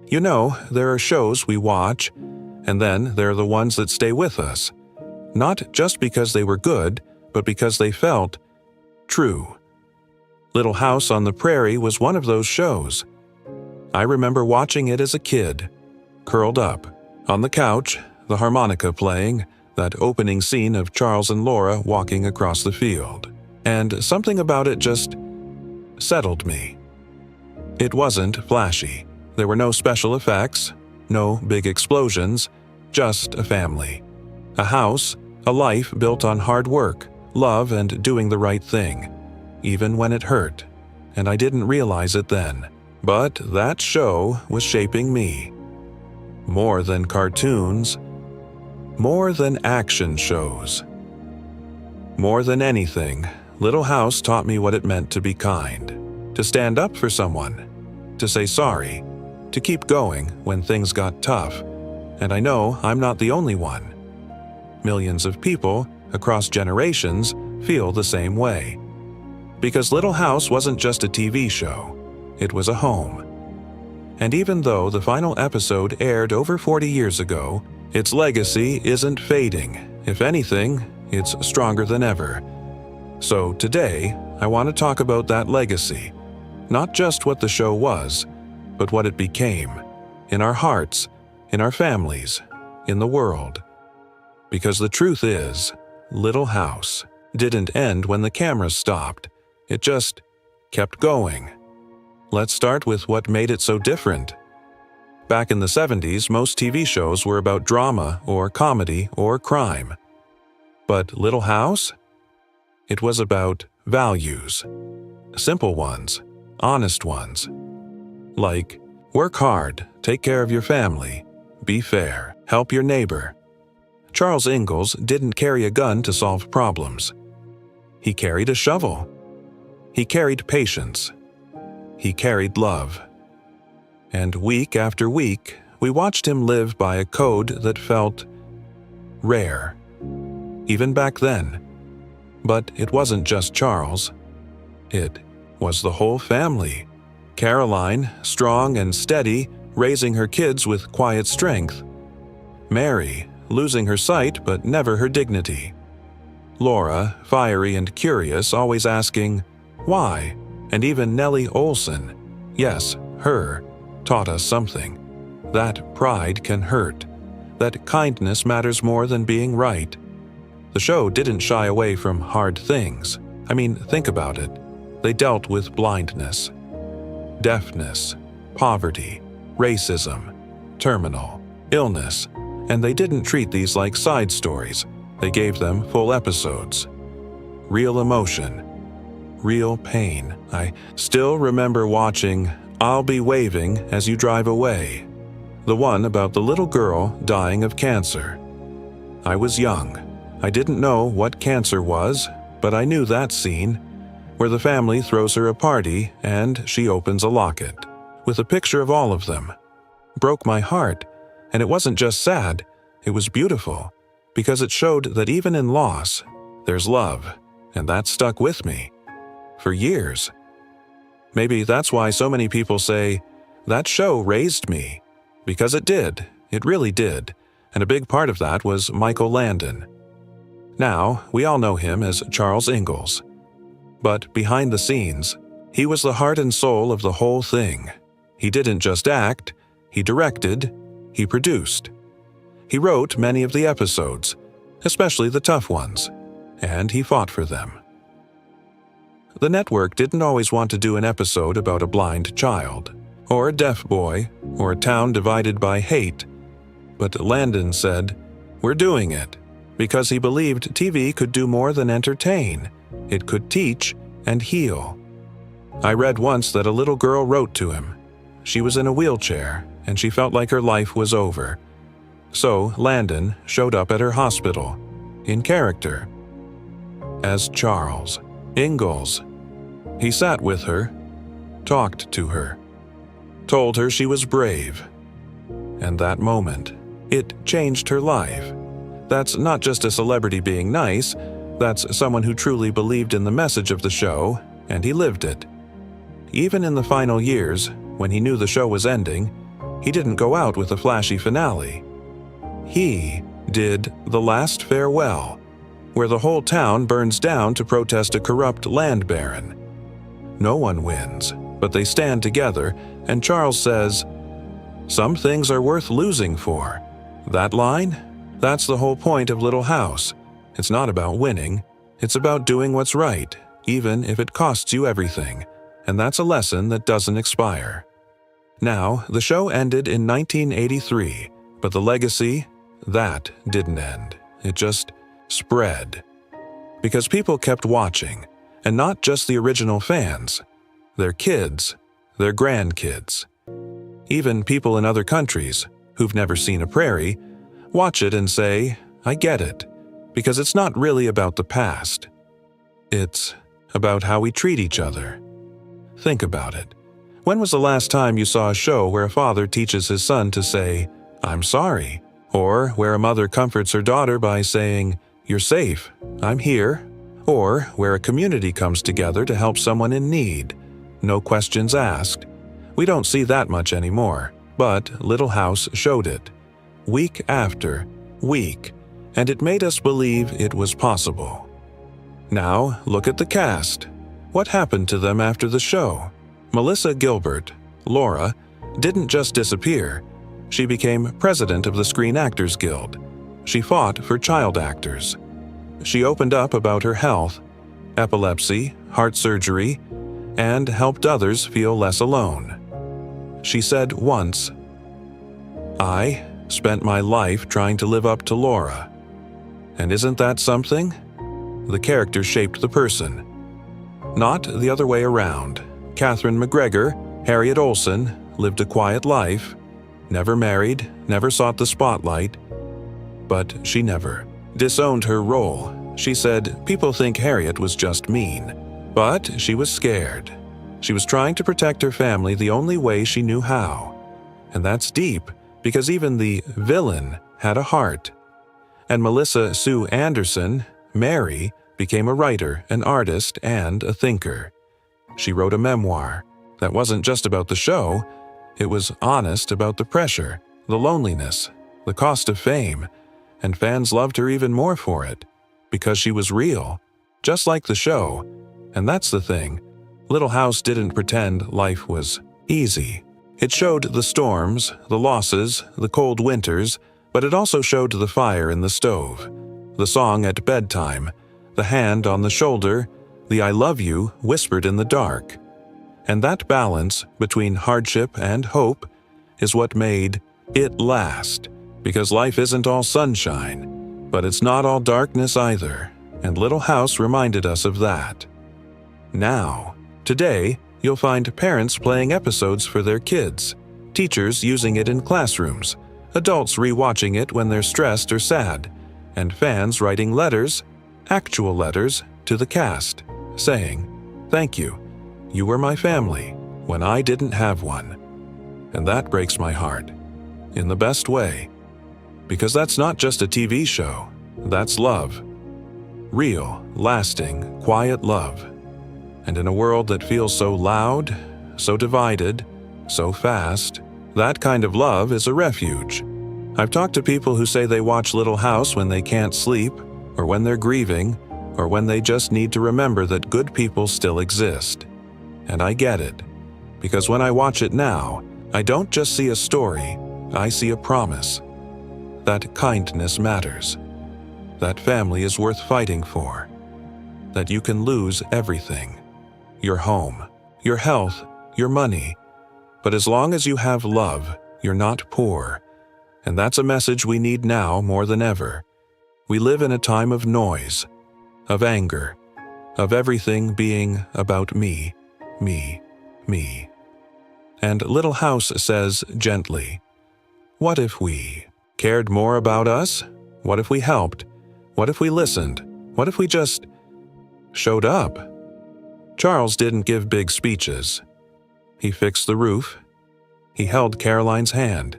You know, there are shows we watch, and then there are the ones that stay with us. Not just because they were good, but because they felt true. Little House on the Prairie was one of those shows. I remember watching it as a kid, curled up, on the couch, the harmonica playing, that opening scene of Charles and Laura walking across the field. And something about it just settled me. It wasn't flashy. There were no special effects, no big explosions, just a family. A house, a life built on hard work, love, and doing the right thing, even when it hurt. And I didn't realize it then. But that show was shaping me. More than cartoons, more than action shows. More than anything, Little House taught me what it meant to be kind, to stand up for someone, to say sorry, to keep going when things got tough. And I know I'm not the only one. Millions of people, across generations, feel the same way. Because Little House wasn't just a TV show, it was a home. And even though the final episode aired over 40 years ago, its legacy isn't fading. If anything, it's stronger than ever. So today, I want to talk about that legacy. Not just what the show was, but what it became. In our hearts, in our families, in the world. Because the truth is, Little House didn't end when the cameras stopped. It just kept going. Let's start with what made it so different. Back in the 70s, most TV shows were about drama or comedy or crime. But Little House? It was about values. Simple ones, honest ones. Like, work hard, take care of your family, be fair, help your neighbor. Charles Ingalls didn't carry a gun to solve problems. He carried a shovel. He carried patience. He carried love. And week after week, we watched him live by a code that felt rare, even back then. But it wasn't just Charles. It was the whole family. Caroline, strong and steady, raising her kids with quiet strength. Mary, losing her sight but never her dignity. Laura, fiery and curious, always asking, why? And even Nellie Olson, yes, her, taught us something. That pride can hurt. That kindness matters more than being right. The show didn't shy away from hard things. I mean, think about it. They dealt with blindness, deafness, poverty, racism, terminal, illness, and they didn't treat these like side stories. They gave them full episodes. Real emotion, real pain. I still remember watching I'll Be Waving As You Drive Away, the one about the little girl dying of cancer. I was young. I didn't know what cancer was, but I knew that scene, where the family throws her a party and she opens a locket, with a picture of all of them. Broke my heart, and it wasn't just sad, it was beautiful, because it showed that even in loss, there's love, and that stuck with me. For years. Maybe that's why so many people say, that show raised me. Because it did, it really did, and a big part of that was Michael Landon. Now, we all know him as Charles Ingalls. But behind the scenes, he was the heart and soul of the whole thing. He didn't just act, he directed, he produced. He wrote many of the episodes, especially the tough ones, and he fought for them. The network didn't always want to do an episode about a blind child, or a deaf boy, or a town divided by hate. But Landon said, "We're doing it," because he believed TV could do more than entertain. It could teach and heal. I read once that a little girl wrote to him. She was in a wheelchair, and she felt like her life was over. So Landon showed up at her hospital, in character, as Charles Ingalls. He sat with her, talked to her, told her she was brave. And that moment, it changed her life. That's not just a celebrity being nice, that's someone who truly believed in the message of the show, and he lived it. Even in the final years, when he knew the show was ending, He didn't go out with a flashy finale. He did The Last Farewell, where the whole town burns down to protest a corrupt land baron. No one wins, but they stand together, and Charles says, "Some things are worth losing for." That line? That's the whole point of Little House. It's not about winning. It's about doing what's right, even if it costs you everything. And that's a lesson that doesn't expire. Now, the show ended in 1983, but the legacy, that didn't end. It just spread. Because people kept watching, and not just the original fans. Their kids, their grandkids. Even people in other countries, who've never seen a Prairie, watch it and say, "I get it," because it's not really about the past. It's about how we treat each other. Think about it. When was the last time you saw a show where a father teaches his son to say, "I'm sorry," or where a mother comforts her daughter by saying, "You're safe, I'm here," or where a community comes together to help someone in need, no questions asked? We don't see that much anymore, but Little House showed it, week after week, and it made us believe it was possible. Now, look at the cast. What happened to them after the show? Melissa Gilbert, Laura, didn't just disappear. She became president of the Screen Actors Guild. She fought for child actors. She opened up about her health, epilepsy, heart surgery, and helped others feel less alone. She said once, "I spent my life trying to live up to Laura." And isn't that something? The character shaped the person. Not the other way around. Catherine McGregor, Harriet Olsen, lived a quiet life, never married, never sought the spotlight, but she never disowned her role. She said, "People think Harriet was just mean," but she was scared. She was trying to protect her family the only way she knew how. And that's deep, because even the villain had a heart. And Melissa Sue Anderson, Mary, became a writer, an artist, and a thinker. She wrote a memoir that wasn't just about the show. It was honest about the pressure, the loneliness, the cost of fame, and fans loved her even more for it, because she was real, just like the show. And that's the thing. Little House didn't pretend life was easy. It showed the storms, the losses, the cold winters, but it also showed the fire in the stove, the song at bedtime, the hand on the shoulder, the "I love you" whispered in the dark. And that balance between hardship and hope is what made it last, because life isn't all sunshine, but it's not all darkness either, and Little House reminded us of that. Now, today, you'll find parents playing episodes for their kids, teachers using it in classrooms, adults rewatching it when they're stressed or sad, and fans writing letters, actual letters, to the cast, saying, "Thank you. You were my family when I didn't have one." And that breaks my heart, in the best way, because that's not just a TV show, that's love. Real, lasting, quiet love. And in a world that feels so loud, so divided, so fast, that kind of love is a refuge. I've talked to people who say they watch Little House when they can't sleep, or when they're grieving, or when they just need to remember that good people still exist. And I get it, because when I watch it now, I don't just see a story, I see a promise. That kindness matters. That family is worth fighting for. That you can lose everything. Your home, your health, your money. But as long as you have love, you're not poor. And that's a message we need now more than ever. We live in a time of noise, of anger, of everything being about me, me, me. And Little House says gently, what if we cared more about us? What if we helped? What if we listened? What if we just showed up? Charles didn't give big speeches. He fixed the roof. He held Caroline's hand.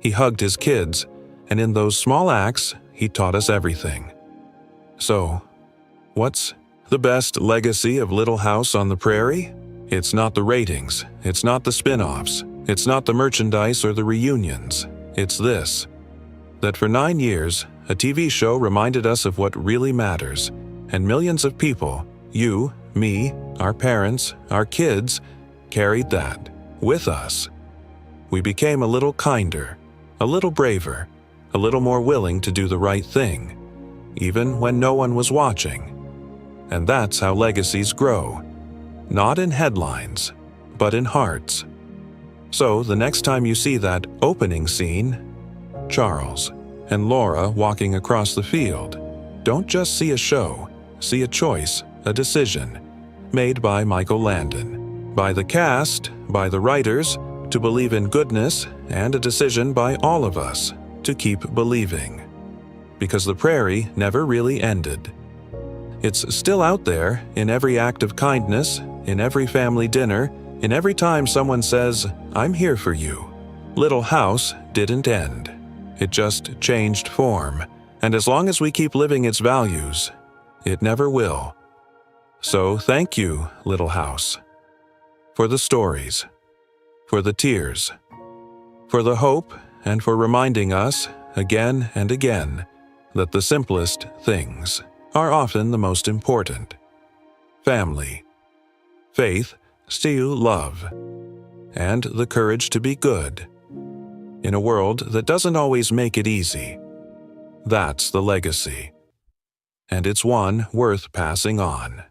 He hugged his kids, and in those small acts, he taught us everything. So, what's the best legacy of Little House on the Prairie? It's not the ratings, it's not the spin-offs, It's not the merchandise or the reunions. It's this: that for 9 years, a TV show reminded us of what really matters, and millions of people, you, me, our parents, our kids, carried that with us. We became a little kinder, a little braver, a little more willing to do the right thing, even when no one was watching. And that's how legacies grow, not in headlines, but in hearts. So the next time you see that opening scene, Charles and Laura walking across the field, don't just see a show, see a choice, a decision, made by Michael Landon, by the cast, by the writers, to believe in goodness, and a decision by all of us to keep believing. Because the Prairie never really ended. It's still out there in every act of kindness, in every family dinner, in every time someone says, "I'm here for you." Little House didn't end. It just changed form, and as long as we keep living its values, it never will. So thank you, Little House, for the stories, for the tears, for the hope, and for reminding us, again and again, that the simplest things are often the most important. Family, faith, still love, and the courage to be good. In a world that doesn't always make it easy. That's the legacy. And it's one worth passing on.